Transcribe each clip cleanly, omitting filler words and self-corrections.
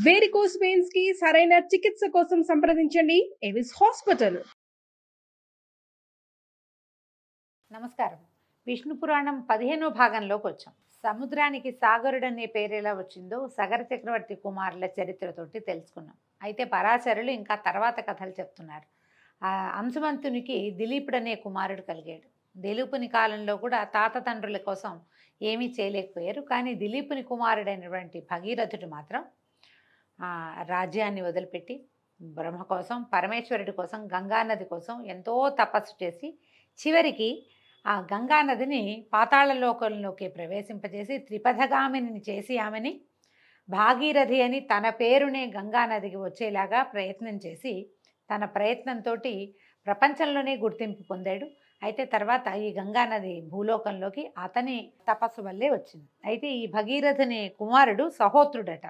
Varicose veins కి సరైన చికిత్స కోసం సంప్రదించండి ఎవిస్ హాస్పిటల్. నమస్కారం. విష్ణు పురాణం 15వ భాగంలోకి వచ్చాం. సముద్రానికి సాగరుడనే పేరు ఎలా వచ్చిందో సగర చక్రవర్తి కుమారుల చరిత్రతోటి తెలుసుకున్నాం. అయితే పరాశరులు ఇంకా తర్వాత కథలు చెప్తున్నారు. అంశుమంతునికి దిలీపుడనే కుమారుడు కలిగాడు. దిలీపుని కాలంలో కూడా తాత తండ్రుల కోసం ఏమీ చేయలేకపోయారు. కానీ దిలీపుని కుమారుడైనటువంటి భగీరథుడు మాత్రం రాజ్యాన్ని వదిలిపెట్టి బ్రహ్మ కోసం, పరమేశ్వరుడి కోసం, గంగానది కోసం ఎంతో తపస్సు చేసి చివరికి ఆ గంగానదిని పాతాళలోకంలోకి ప్రవేశింపజేసి త్రిపథగామిని చేసి ఆమెని భాగీరథి అని తన పేరునే గంగానదికి వచ్చేలాగా ప్రయత్నం చేసి తన ప్రయత్నంతో ప్రపంచంలోనే గుర్తింపు పొందాడు. అయితే తర్వాత ఈ గంగానది భూలోకంలోకి అతని తపస్సు వల్లే వచ్చింది. అయితే ఈ భగీరథుని కుమారుడు సహోత్రుడట.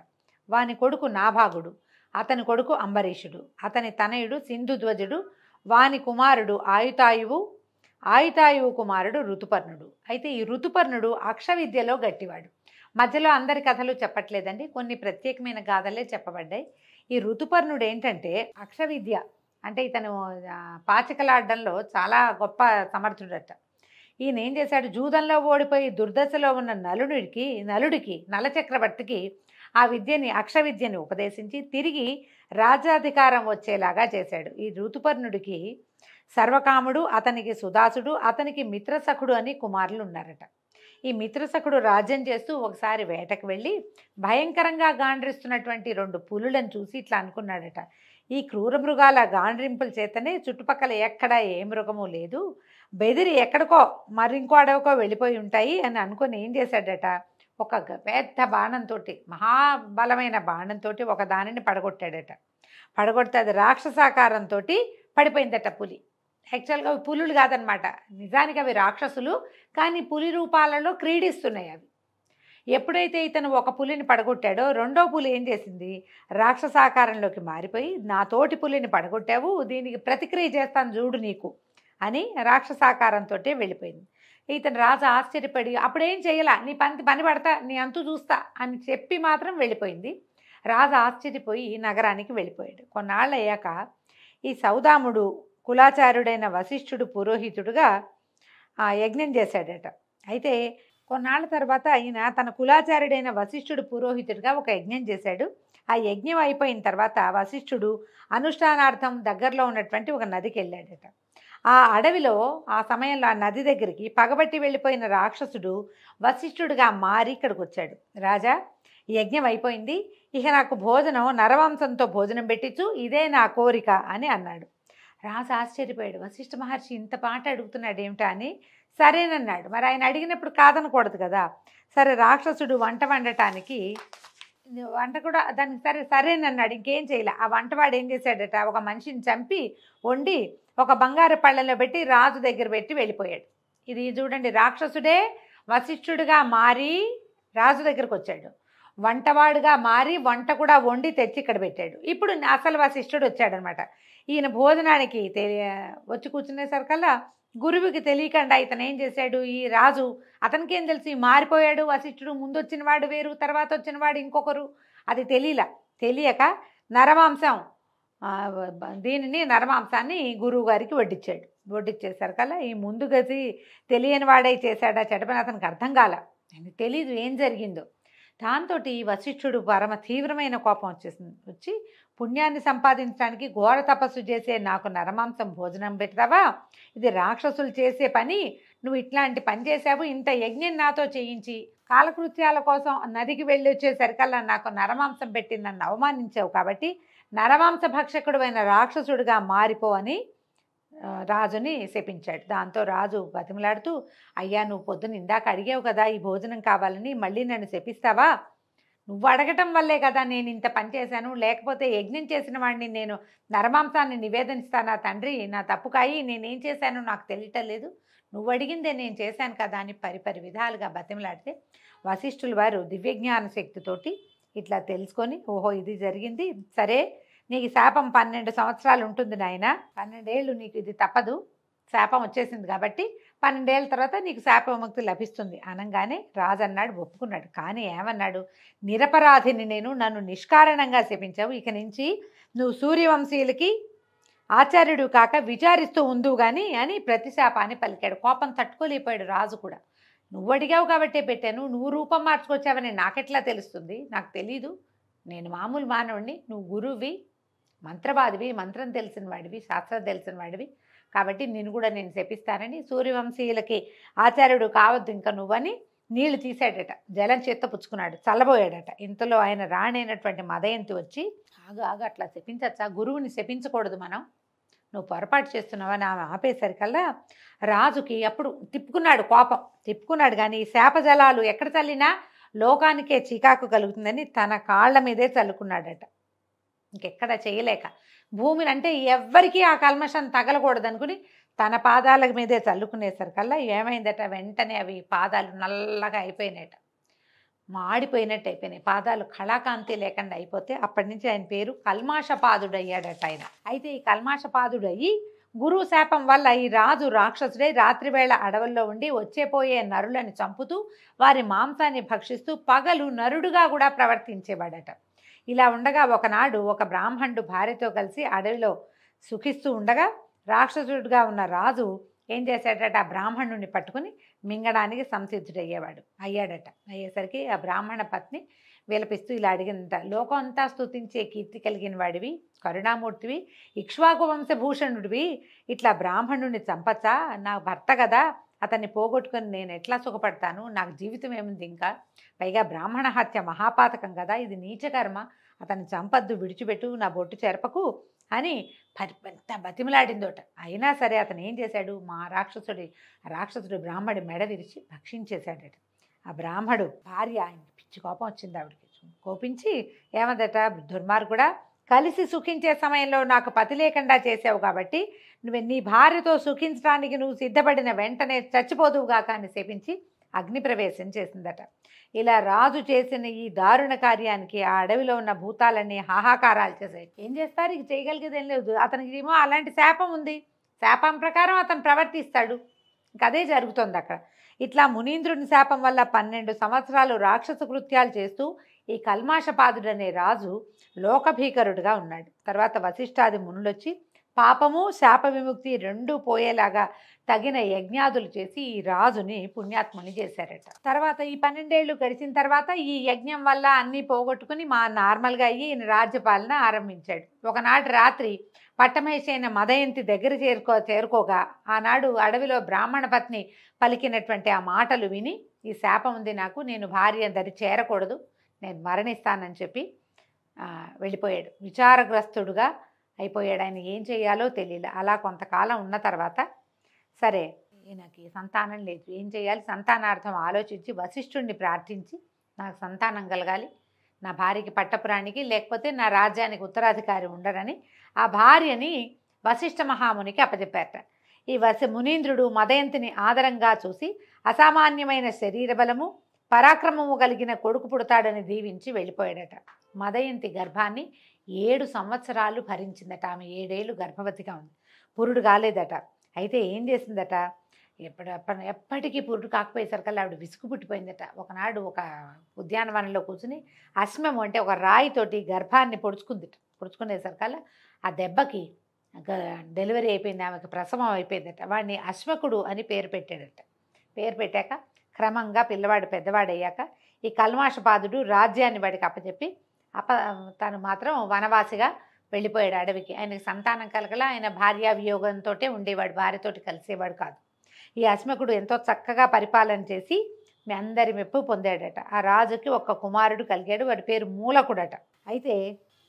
వాని కొడుకు నాభాగుడు, అతని కొడుకు అంబరీషుడు, అతని తనయుడు సింధుధ్వజుడు, వాని కుమారుడు ఆయుతాయువు కుమారుడు ఋతుపర్ణుడు. అయితే ఈ ఋతుపర్ణుడు అక్షవిద్యలో గట్టివాడు. మధ్యలో అందరి కథలు చెప్పట్లేదండి, కొన్ని ప్రత్యేకమైన గాథలే చెప్పబడ్డాయి. ఈ ఋతుపర్ణుడు ఏంటంటే అక్షవిద్య అంటే ఇతను పాచికలాడడంలో చాలా గొప్ప సమర్థుడట. ఈయన ఏం చేశాడు, జూదంలో ఓడిపోయి దుర్దశలో ఉన్న నలుడికి నలచక్రవర్తికి ఆ విద్యని అక్షవిద్యని ఉపదేశించి తిరిగి రాజ్యాధికారం వచ్చేలాగా చేశాడు. ఈ ఋతుపర్ణుడికి సర్వకాముడు, అతనికి సుదాసుడు, అతనికి మిత్రసఖుడు అని కుమారులు ఉన్నారట. ఈ మిత్రసఖుడు రాజ్యం చేస్తూ ఒకసారి వేటకు వెళ్ళి భయంకరంగా గాండ్రిస్తున్నటువంటి 2 పులులను చూసి ఇట్లా అనుకున్నాడట, ఈ క్రూర మృగాల గాండ్రింపుల చేతనే చుట్టుపక్కల ఎక్కడా ఏ మృగము లేదు, బెదిరి ఎక్కడికో మరింకో అడవికో వెళ్ళిపోయి ఉంటాయి అని అనుకుని ఏం చేశాడట, ఒక పెద్ద బాణంతో, మహాబలమైన బాణంతో ఒక దానిని పడగొట్టాడట. పడగొడితే అది రాక్షసాకారంతో పడిపోయిందట పులి. యాక్చువల్గా అవి పులులు కాదనమాట, నిజానికి అవి రాక్షసులు, కానీ పులి రూపాలలో క్రీడిస్తున్నాయి అవి. ఎప్పుడైతే ఇతను ఒక పులిని పడగొట్టాడో రెండో పులి ఏం చేసింది, రాక్షసాకారంలోకి మారిపోయి నా తోటి పులిని పడగొట్టావు, దీనికి ప్రతిక్రియ చేస్తాను చూడు నీకు అని రాక్షసాకారంతో వెళ్ళిపోయింది. ఇతను రాజు ఆశ్చర్యపడి అప్పుడేం చేయాల, నీ పని పడతా, నీ అంతు చూస్తా అని చెప్పి మాత్రం వెళ్ళిపోయింది. రాజు ఆశ్చర్యపోయి నగరానికి వెళ్ళిపోయాడు. కొన్నాళ్ళు అయ్యాక ఈ సౌదాముడు కులాచారుడైన వశిష్ఠుడు పురోహితుడుగా యజ్ఞం చేశాడట. అయితే కొన్నాళ్ళ తర్వాత ఈయన తన కులాచారుడైన వశిష్ఠుడు పురోహితుడిగా ఒక యజ్ఞం చేశాడు. ఆ యజ్ఞం అయిపోయిన తర్వాత వశిష్ఠుడు అనుష్ఠానార్థం దగ్గరలో ఉన్నటువంటి ఒక నదికి వెళ్ళాడట. ఆ అడవిలో ఆ సమయంలో ఆ నది దగ్గరికి పగబట్టి వెళ్ళిపోయిన రాక్షసుడు వశిష్ఠుడిగా మారి ఇక్కడికి వచ్చాడు. రాజా, యజ్ఞం అయిపోయింది, ఇక నాకు భోజనం నరవంశంతో భోజనం పెట్టించు, ఇదే నా కోరిక అని అన్నాడు. రాజు ఆశ్చర్యపోయాడు, వశిష్ఠ మహర్షి ఇంత మాట అడుగుతున్నాడు ఏమిటా అని. సరేనన్నాడు. మరి ఆయన అడిగినప్పుడు కాదనకూడదు కదా. సరే, రాక్షసుడు వంట వండటానికి వంట కూడా దానికి సరేనన్నాడు. ఇంకేం చేయలే. ఆ వంటవాడు ఏం చేశాడట, ఒక మనిషిని చంపి వండి ఒక బంగారు పళ్ళెంలో పెట్టి రాజు దగ్గర పెట్టి వెళ్ళిపోయాడు. ఇది చూడండి, రాక్షసుడే వశిష్ఠుడిగా మారి రాజు దగ్గరకు వచ్చాడు, వంటవాడుగా మారి వంట కూడా వండి తెచ్చి ఇక్కడ పెట్టాడు. ఇప్పుడు అసలు వశిష్ఠుడు వచ్చాడనమాట. ఈయన భోజనానికి వచ్చి కూర్చునేసరికల్లా గురువుకి తెలియకుండా ఇతను ఏం చేశాడు, ఈ రాజు అతనికేం తెలిసి మారిపోయాడు వశిష్ఠుడు, ముందు వచ్చినవాడు వేరు, తర్వాత వచ్చినవాడు ఇంకొకరు, అది తెలియక నరమాంసం దీనిని నరమాంసాన్ని గురువు గారికి వడ్డించాడు. వడ్డించేసరికల్లా ఈ ముందు గది తెలియని వాడై చేశాడా చెడపని అతనికి అర్థం కాల, తెలీదు ఏం జరిగిందో. దాంతో వశిష్ఠుడు పరమ తీవ్రమైన కోపం వచ్చి పుణ్యాన్ని సంపాదించడానికి ఘోర తపస్సు చేసే నాకు నరమాంసం భోజనం పెడతావా, ఇది రాక్షసులు చేసే పని, నువ్వు ఇట్లాంటి పని చేసావు, ఇంత యజ్ఞం నాతో చేయించి కాలకృత్యాల కోసం నదికి వెళ్ళి వచ్చేసరికల్లా నాకు నరమాంసం పెట్టి నన్ను అవమానించావు, కాబట్టి నరమాంస భక్షకుడు అయిన రాక్షసుడిగా మారిపో అని రాజుని శపించాడు. దాంతో రాజు బతిమలాడుతూ, అయ్యా, నువ్వు పొద్దున ఇందాక అడిగావు కదా ఈ భోజనం కావాలని, మళ్ళీ నన్ను శపిస్తావా, నువ్వు అడగటం వల్లే కదా నేను ఇంత పని చేశాను, లేకపోతే యజ్ఞం చేసిన వాడిని నేను నరమాంసాన్ని నివేదిస్తానా తండ్రి, నా తప్పు కాయి, నేనేం చేశానో నాకు తెలియటం లేదు, నువ్వు అడిగిందే నేను చేశాను కదా అని పరిపరి విధాలుగా బతిమలాడితే వశిష్ఠుల వారు దివ్యజ్ఞాన శక్తితోటి ఇట్లా తెలుసుకొని, ఓహో ఇది జరిగింది, సరే నీకు శాపం 12 సంవత్సరాలు ఉంటుంది నాయన, 12 ఏళ్ళు నీకు ఇది తప్పదు, శాపం వచ్చేసింది కాబట్టి 12 ఏళ్ళ తర్వాత నీకు శాప విముక్తి లభిస్తుంది అనగానే రాజు అన్నాడు, ఒప్పుకున్నాడు. కానీ ఏమన్నాడు, నిరపరాధిని నేను, నన్ను నిష్కారణంగా శపించావు, ఇక నుంచి నువ్వు సూర్యవంశీయులకి ఆచార్యుడు కాక విచారిస్తూ ఉందువు గాని అని ప్రతిశాపాన్ని పలికాడు. కోపం తట్టుకోలేకపోయాడు రాజు కూడా. నువ్వు అడిగావు కాబట్టే పెట్టాను, నువ్వు రూపం మార్చుకొచ్చావని నాకెట్లా తెలుస్తుంది, నాకు తెలీదు, నేను మామూలు మానవుడిని, నువ్వు గురువువి, మంత్రవాదివి, మంత్రం తెలిసిన వాడివి, శాస్త్రం తెలిసిన వాడివి, కాబట్టి నిన్ను కూడా నేను శపిస్తానని సూర్యవంశీయులకి ఆచార్యుడు కావద్దు ఇంకా నువ్వని నీళ్లు తీసాడట, జలం చేత్తో పుచ్చుకున్నాడు, చల్లబోయాడట. ఇంతలో ఆయన రాణైనటువంటి మదయంతి వచ్చి, ఆగు ఆగు, అట్లా శపించచ్చా, గురువుని శపించకూడదు మనం, నువ్వు పొరపాటు చేస్తున్నావని ఆమె ఆపేసరికల్లా రాజుకి అప్పుడు తిప్పుకున్నాడు, కోపం తిప్పుకున్నాడు. కానీ ఈ శాపజలాలు ఎక్కడ చల్లినా లోకానికే చికాకు కలుగుతుందని తన కాళ్ళ మీదే చల్లుకున్నాడట. ఇంకెక్కడ చేయలేక భూమిని అంటే ఎవ్వరికీ ఆ కల్మషం తగలకూడదు అనుకుని తన పాదాల మీదే చల్లుకునేసరికల్లా ఏమైందట, వెంటనే అవి పాదాలు నల్లగా అయిపోయినాయట, మాడిపోయినట్టు అయిపోయినాయి, పాదాలు కళాకాంతి లేకుండా అయిపోతే అప్పటి నుంచి ఆయన పేరు కల్మాషపాదుడయ్యాడట ఆయన. అయితే ఈ కల్మాషపాదుడయ్యి గురువు శాపం వల్ల ఈ రాజు రాక్షసుడై రాత్రివేళ అడవుల్లో ఉండి వచ్చేపోయే నరులను చంపుతూ వారి మాంసాన్ని భక్షిస్తూ పగలు నరుడుగా కూడా ప్రవర్తించేవాడట. ఇలా ఉండగా ఒకనాడు ఒక బ్రాహ్మణుడు భార్యతో కలిసి అడవిలో సుఖిస్తూ ఉండగా రాక్షసుడిగా ఉన్న రాజు ఏం చేశాడట, ఆ బ్రాహ్మణుడిని పట్టుకుని మింగడానికి అయ్యాడట. అయ్యేసరికి ఆ బ్రాహ్మణ పత్ని విలపిస్తూ ఇలా అడిగిందట, లోకం అంతా స్తుతించే కీర్తి కలిగిన వాడివి, కరుణామూర్తివి, ఇక్ష్వాకు వంశభూషణుడివి, ఇట్లా బ్రాహ్మణుడిని చంపచ్చా, నా భర్త కదా, అతన్ని పోగొట్టుకొని నేను ఎట్లా సుఖపడతాను, నాకు జీవితం ఏముంది ఇంకా, పైగా బ్రాహ్మణ హత్య మహాపాతకం కదా, ఇది నీచకర్మ, అతన్ని చంపద్దు, విడిచిపెట్టు, నా బొట్టు చెరపకు అని పెద్ద బతిమలాడిందోట. అయినా సరే అతను ఏం చేశాడు, రాక్షసుడు బ్రాహ్మడి మెడ విరిచి భక్షించేశాడట. ఆ బ్రాహ్మడు భార్య, ఆయన పిచ్చి కోపం వచ్చింది ఆవిడకి, కోపించి ఏమందట, దుర్మార్గుడా, కలిసి సుఖించే సమయంలో నాకు పతి లేకుండా చేసావు కాబట్టి నీ భార్యతో సుఖించడానికి నువ్వు సిద్ధపడిన వెంటనే చచ్చిపోదువుగా కానీ శపించి అగ్నిప్రవేశం చేసిందట. ఇలా రాజు చేసిన ఈ దారుణ కార్యానికి ఆ అడవిలో ఉన్న భూతాలన్నీ హాహాకారాలు చేశాయి. ఏం చేస్తారు, ఇక చేయగలిగేది ఏం లేదు, అతనికి ఏమో అలాంటి శాపం ఉంది, శాపం ప్రకారం అతను ప్రవర్తిస్తాడు, ఇంక అదే జరుగుతుంది అక్కడ. ఇట్లా మునీంద్రుని శాపం వల్ల 12 సంవత్సరాలు రాక్షస కృత్యాలు చేస్తూ ఈ కల్మాషపాదుడనే రాజు లోకభీకరుడుగా ఉన్నాడు. తర్వాత వశిష్ఠాది మునులొచ్చి పాపము శాప విముక్తి రెండూ పోయేలాగా తగిన యజ్ఞాదులు చేసి ఈ రాజుని పుణ్యాత్ముని చేశారట. తర్వాత ఈ 12 ఏళ్ళు గడిచిన తర్వాత ఈ యజ్ఞం వల్ల అన్నీ పోగొట్టుకుని నార్మల్గా అయ్యి ఈయన రాజ్యపాలన ఆరంభించాడు. ఒకనాటి రాత్రి పట్టమేషైన మదయంతి దగ్గర చేరుకోగా ఆనాడు అడవిలో బ్రాహ్మణ పత్ని పలికినటువంటి ఆ మాటలు విని, ఈ శాపం ఉంది నాకు, నేను భార్య దరి చేరకూడదు, నేను మరణిస్తానని చెప్పి వెళ్ళిపోయాడు. విచారగ్రస్తుడుగా అయిపోయాడు. ఆయన ఏం చేయాలో తెలియలే. అలా కొంతకాలం ఉన్న తర్వాత సరే ఈయనకి సంతానం లేదు, ఏం చేయాలి, సంతానార్థం ఆలోచించి వశిష్ఠుడిని ప్రార్థించి నాకు సంతానం కలగాలి, నా భార్యకి పట్టపురాణికి లేకపోతే నా రాజ్యానికి ఉత్తరాధికారి ఉండరని ఆ భార్యని వశిష్ఠ మహామునికి అప్పచెప్పారట. ఈ మునీంద్రుడు మదయంతిని ఆదరంగా చూసి అసామాన్యమైన శరీర బలము పరాక్రమము కలిగిన కొడుకు పుడతాడని దీవించి వెళ్ళిపోయాడట. మదయంతి గర్భాన్ని 7 సంవత్సరాలు భరించిందట. ఆమె 7 ఏళ్ళు గర్భవతిగా ఉంది, పురుడు కాలేదట. అయితే ఏం చేసిందట, ఎప్పటికీ పురుడు కాకపోయేసరికల్లా ఆవిడ విసుగు పుట్టిపోయిందట. ఒకనాడు ఒక ఉద్యానవనంలో కూర్చుని అశ్మము అంటే ఒక రాయితోటి గర్భాన్ని పొడుచుకునేసరికల్లా ఆ దెబ్బకి డెలివరీ అయిపోయింది, ఆమెకు ప్రసవం అయిపోయిందట. వాడిని అశ్మకుడు అని పేరు పెట్టాడట. పేరు పెట్టాక క్రమంగా పిల్లవాడు పెద్దవాడయ్యాక ఈ కల్మాషపాదుడు రాజ్యాన్ని వాడికి అప్పచెప్పి తను మాత్రం వనవాసిగా వెళ్ళిపోయాడు అడవికి. ఆయనకి సంతానం కలగల, ఆయన భార్యా వియోగంతో ఉండేవాడు, భార్యతోటి కలిసేవాడు కాదు. ఈ అశ్మకుడు ఎంతో చక్కగా పరిపాలన చేసి మీ అందరి మెప్పు పొందాడట. ఆ రాజుకి ఒక కుమారుడు కలిగాడు, వాడి పేరు మూలకుడట. అయితే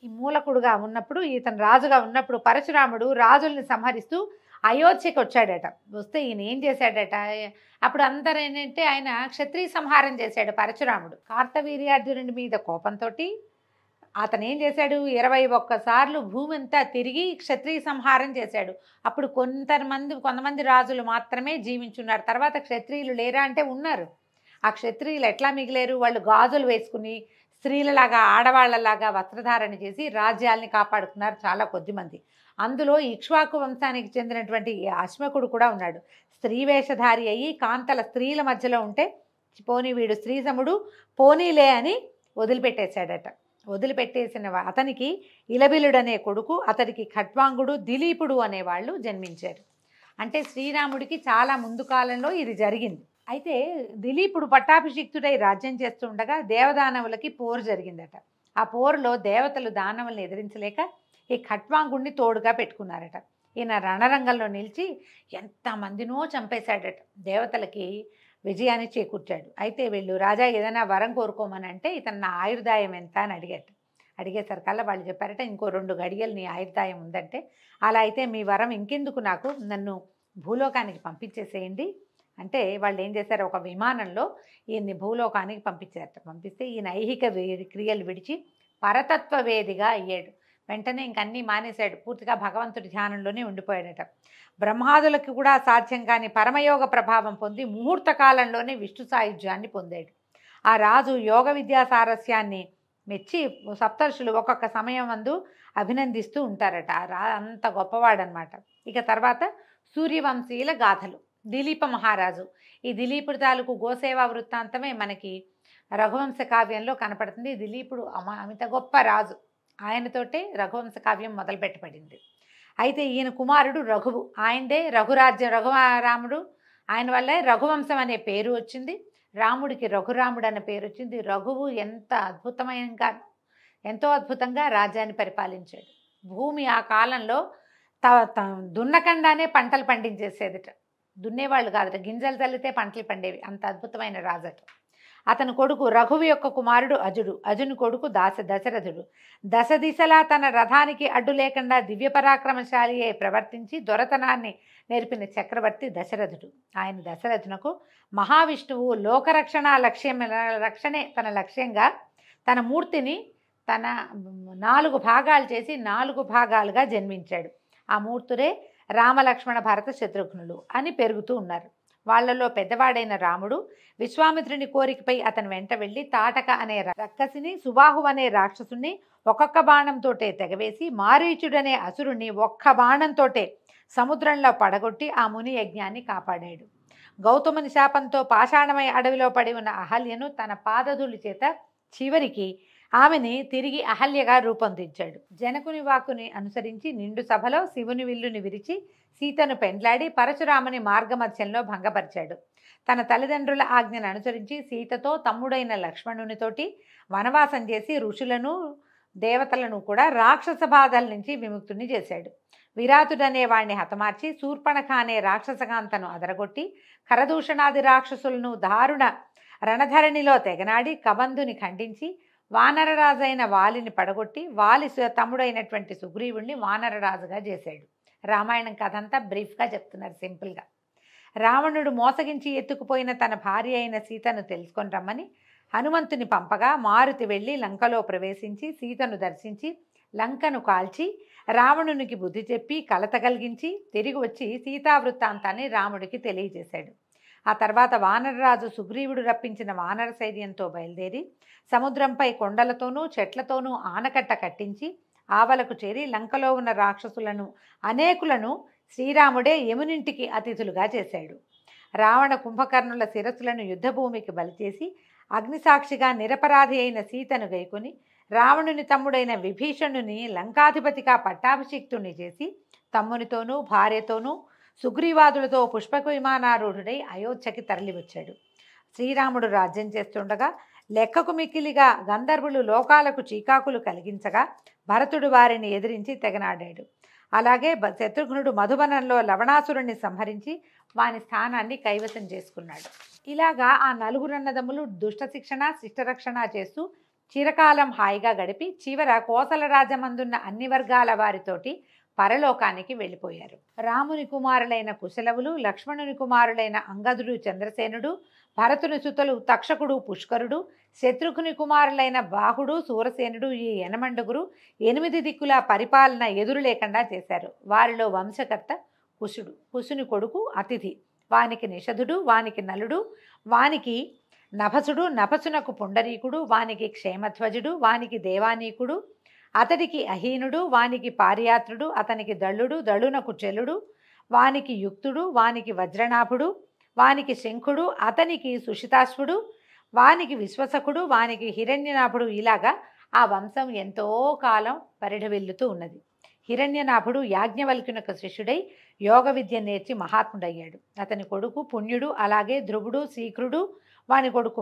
ఈ మూలకుడుగా ఉన్నప్పుడు, ఇతను రాజుగా ఉన్నప్పుడు పరశురాముడు రాజుల్ని సంహరిస్తూ అయోధ్యకి వచ్చాడట. వస్తే ఈయన ఏం చేశాడట, అప్పుడు అందరూ ఏంటంటే ఆయన క్షత్రియ సంహారం చేశాడు పరశురాముడు. కార్తవీర్యార్జునుడి మీద కోపంతో అతను ఏం చేశాడు, 21 సార్లు భూమి అంతా తిరిగి క్షత్రియ సంహారం చేశాడు. అప్పుడు కొంతమంది రాజులు మాత్రమే జీవించున్నారు. తర్వాత క్షత్రియులు లేరా అంటే ఉన్నారు. ఆ క్షత్రియులు ఎట్లా మిగిలేరు, వాళ్ళు గాజులు వేసుకుని స్త్రీలలాగా ఆడవాళ్లలాగా వస్త్రధారణ చేసి రాజ్యాల్ని కాపాడుకున్నారు చాలా కొద్దిమంది. అందులో ఇక్ష్వాకు వంశానికి చెందినటువంటి ఈ అశ్మకుడు కూడా ఉన్నాడు. స్త్రీ వేషధారి అయ్యి కాంతల స్త్రీల మధ్యలో ఉంటే పోనీ వీడు స్త్రీసముడు పోనీలే అని వదిలిపెట్టేశాడట. వదిలిపెట్టేసిన అతనికి ఇలబిలుడనే కొడుకు, అతడికి ఖట్వాంగుడు, దిలీపుడు అనేవాళ్ళు జన్మించారు. అంటే శ్రీరాముడికి చాలా ముందు కాలంలో ఇది జరిగింది. అయితే దిలీపుడు పట్టాభిషిక్తుడై రాజ్యం చేస్తుండగా దేవదానవులకి పోరు జరిగిందట. ఆ పోరులో దేవతలు దానవుల్ని ఎదిరించలేక ఈ ఖట్వాంగుడిని తోడుగా పెట్టుకున్నారట. ఈయన రణరంగంలో నిలిచి ఎంతమందినో చంపేశాడట. దేవతలకి విజయాన్ని చేకూర్చాడు. అయితే వీళ్ళు రాజా ఏదైనా వరం కోరుకోమని అంటే ఇతను నా ఆయుర్దాయం ఎంత అని అడిగేసరికల్లా వాళ్ళు చెప్పారట, ఇంకో 2 గడియలు నీ ఆయుర్దాయం ఉందంటే, అలా అయితే మీ వరం ఇంకెందుకు, నాకు నన్ను భూలోకానికి పంపించేసేయండి అంటే వాళ్ళు ఏం చేశారు, ఒక విమానంలో ఈయన్ని భూలోకానికి పంపించారట. పంపిస్తే ఈయన ఐహిక క్రియలు విడిచి పరతత్వ వేదిగా అయ్యాడు. వెంటనే ఇంకన్నీ మానేశాడు. పూర్తిగా భగవంతుడి ధ్యానంలోనే ఉండిపోయాడట. బ్రహ్మాదులకు కూడా సాధ్యం కాని పరమయోగ ప్రభావం పొంది ముహూర్త కాలంలోనే విష్ణు సాయుధ్యాన్ని పొందాడు. ఆ రాజు యోగ విద్యా సారస్యాన్ని మెచ్చి సప్తర్షులు ఒక్కొక్క సమయం అందు అభినందిస్తూ ఉంటారట. అంత గొప్పవాడనమాట. ఇక తర్వాత సూర్యవంశీయుల గాథలు. దిలీప మహారాజు. ఈ దిలీపుడి తాలూకు గోసేవా వృత్తాంతమే మనకి రఘువంశ కావ్యంలో కనపడుతుంది. దిలీపుడు అమిత గొప్ప రాజు. ఆయనతోటే రఘువంశ కావ్యం మొదలుపెట్టబడింది. అయితే ఈయన కుమారుడు రఘువు. ఆయనదే రఘురాముడు. ఆయన వల్లే రఘువంశం అనే పేరు వచ్చింది. రాముడికి రఘురాముడు అనే పేరు వచ్చింది. రఘువు ఎంతో అద్భుతంగా రాజ్యాన్ని పరిపాలించాడు. భూమి ఆ కాలంలో దున్నకుండానే పంటలు పండించేసేదిట. దున్నేవాళ్ళు కాదట, గింజలు చల్లితే పంటలు పండేవి. అంత అద్భుతమైన రాజట. అతని కొడుకు రఘువు యొక్క కుమారుడు అజుడు. అజుని కొడుకు దశరథుడు. దశ దిశలా తన రథానికి అడ్డు లేకుండా దివ్య పరాక్రమశాలి అయి ప్రవర్తించి దొరతనాన్ని నేర్పిన చక్రవర్తి దశరథుడు. ఆయన దశరథునకు మహావిష్ణువు రక్షణే తన లక్ష్యంగా తన మూర్తిని తన 4 భాగాలు చేసి 4 భాగాలుగా జన్మించాడు. ఆ మూర్తులే రామలక్ష్మణ భరత శత్రుఘ్నులు అని పెరుగుతూ ఉన్నారు. వాళ్లలో పెద్దవాడైన రాముడు విశ్వామిత్రుని కోరికపై అతను వెంట వెళ్ళి తాటక అనే రక్కసిని, సుబాహు అనే రాక్షసుని ఒక్కొక్క బాణంతోటే తెగవేసి మారీచుడనే అసురుణ్ణి ఒక్క బాణంతోటే సముద్రంలో పడగొట్టి ఆ ముని యజ్ఞాన్ని కాపాడాడు. గౌతముని శాపంతో పాషాణమై అడవిలో పడి ఉన్న అహల్యను తన పాదధూళి చేత చివరికి ఆమెని తిరిగి అహల్యగా రూపొందించాడు. జనకుని వాక్కుని అనుసరించి నిండు సభలో శివుని విల్లుని విరిచి సీతను పెండ్లాడి పరశురాముని మార్గమధ్యంలో భంగపరిచాడు. తన తల్లిదండ్రుల ఆజ్ఞను అనుసరించి సీతతో తమ్ముడైన లక్ష్మణునితోటి వనవాసం చేసి ఋషులను దేవతలను కూడా రాక్షస బాధల నుంచి విముక్తుని చేశాడు. విరాతుడనే వాణ్ణి హతమార్చి శూర్పణఖ అనే రాక్షసకాంతను అదరగొట్టి ఖరదూషణాది రాక్షసులను దారుణ రణధరణిలో తెగనాడి కబంధుని ఖండించి వానరరాజైన వాలిని పడగొట్టి వాలి తమ్ముడైనటువంటి సుగ్రీవుణ్ణి వానరరాజుగా చేశాడు. రామాయణం కథ అంతా బ్రీఫ్గా చెప్తున్నారు, సింపుల్గా. రావణుడు మోసగించి ఎత్తుకుపోయిన తన భార్య అయిన సీతను తెలుసుకొని రమ్మని హనుమంతుని పంపగా మారుతి వెళ్ళి లంకలో ప్రవేశించి సీతను దర్శించి లంకను కాల్చి రావణునికి బుద్ధి చెప్పి కలత కలిగించి తిరిగి వచ్చి సీతావృత్తాంతాన్ని రాముడికి తెలియజేశాడు. ఆ తర్వాత వానరరాజు సుగ్రీవుడు రప్పించిన వానర సైన్యంతో బయలుదేరి సముద్రంపై కొండలతోనూ చెట్లతోనూ ఆనకట్ట కట్టించి ఆవలకు చేరి లంకలో ఉన్న రాక్షసులను అనేకులను శ్రీరాముడే యమునింటికి అతిథులుగా చేశాడు. రావణ కుంభకర్ణుల శిరస్సులను యుద్ధభూమికి బలిచేసి అగ్నిసాక్షిగా నిరపరాధి అయిన సీతను గైకొని రావణుని తమ్ముడైన విభీషణుని లంకాధిపతిగా పట్టాభిషిక్తుణ్ణి చేసి తమ్మునితోనూ భార్యతోనూ సుగ్రీవాదులతో పుష్పక విమానారూఢుడై అయోధ్యకి తరలివచ్చాడు. శ్రీరాముడు రాజ్యం చేస్తుండగా లెక్కకు మిక్కిలిగా గంధర్వులు లోకాలకు చీకాకులు కలిగించగా భరతుడు వారిని ఎదిరించి తెగనాడాడు. అలాగే శత్రుఘ్నుడు మధుబనంలో లవణాసురుణ్ణి సంహరించి వాని స్థానాన్ని కైవసం చేసుకున్నాడు. ఇలాగా ఆ 4 అన్నదమ్ములు దుష్ట శిక్షణ శిష్టరక్షణ చేస్తూ చిరకాలం హాయిగా గడిపి చివర కోసల రాజమందున్న అన్ని వర్గాల వారితోటి పరలోకానికి వెళ్ళిపోయారు. రాముని కుమారులైన కుశలవులు, లక్ష్మణుని కుమారులైన అంగదుడు చంద్రసేనుడు, భరతుని సుతులు తక్షకుడు పుష్కరుడు, శత్రుఘ్ని కుమారులైన బాహుడు సూరసేనుడు ఈ 8 దిక్కుల పరిపాలన ఎదురు లేకుండా చేశారు. వారిలో వంశకర్త కుశుడు. కుశుని కొడుకు అతిథి, వానికి నిషధుడు, వానికి నలుడు, వానికి నభసుడు నభసునకు పుండరీకుడు, వానికి క్షేమధ్వజుడు, వానికి దేవానీకుడు, అతడికి అహీనుడు, వానికి పారియాత్రుడు, అతనికి దళుడు, దళునకు చెలుడు, వానికి యుక్తుడు, వానికి వజ్రనాభుడు, వానికి శంఖుడు, అతనికి సుషితాశ్వుడు, వానికి విశ్వసకుడు, వానికి హిరణ్యనాభుడు. ఇలాగా ఆ వంశం ఎంతో కాలం పరిఢవిల్లుతూ ఉన్నది. హిరణ్యనాభుడు యాజ్ఞవల్క్యునకు శిష్యుడై యోగ విద్య నేర్చి మహాత్ముడయ్యాడు. అతని కొడుకు పుణ్యుడు, అలాగే ధ్రువుడు, శీఘ్రుడు, వాని కొడుకు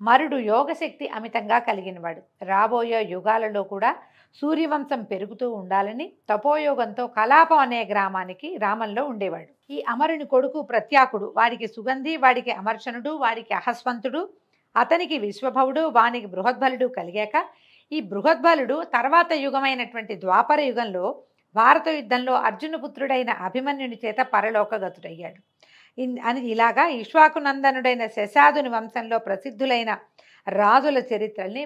మరుడు యోగశక్తి అమితంగా కలిగినవాడు. రాబోయే యుగాలలో కూడా సూర్యవంశం పెరుగుతూ ఉండాలని తపోయోగంతో కలాపం అనే రామంలో ఉండేవాడు. ఈ అమరుని కొడుకు ప్రత్యాకుడు, వాడికి సుగంధి, వాడికి అమర్షణుడు, వాడికి అహస్వంతుడు, అతనికి విశ్వభవుడు, వానికి బృహద్బలుడు కలిగాక ఈ బృహద్బలుడు తర్వాత యుగమైనటువంటి ద్వాపర యుగంలో భారత యుద్ధంలో అర్జునపుత్రుడైన అభిమన్యుని చేత పరలోకగతుడయ్యాడు. అని ఇలాగా ఇక్ష్వాకునందనుడైన శశాదుని వంశంలో ప్రసిద్ధులైన రాజుల చరిత్రల్ని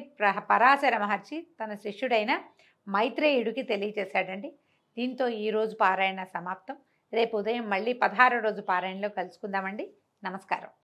పరాశర మహర్షి తన శిష్యుడైన మైత్రేయుడికి తెలియచేశాడండి. దీంతో ఈరోజు పారాయణ సమాప్తం. రేపు ఉదయం మళ్ళీ 16వ రోజు పారాయణలో కలుసుకుందామండి. నమస్కారం.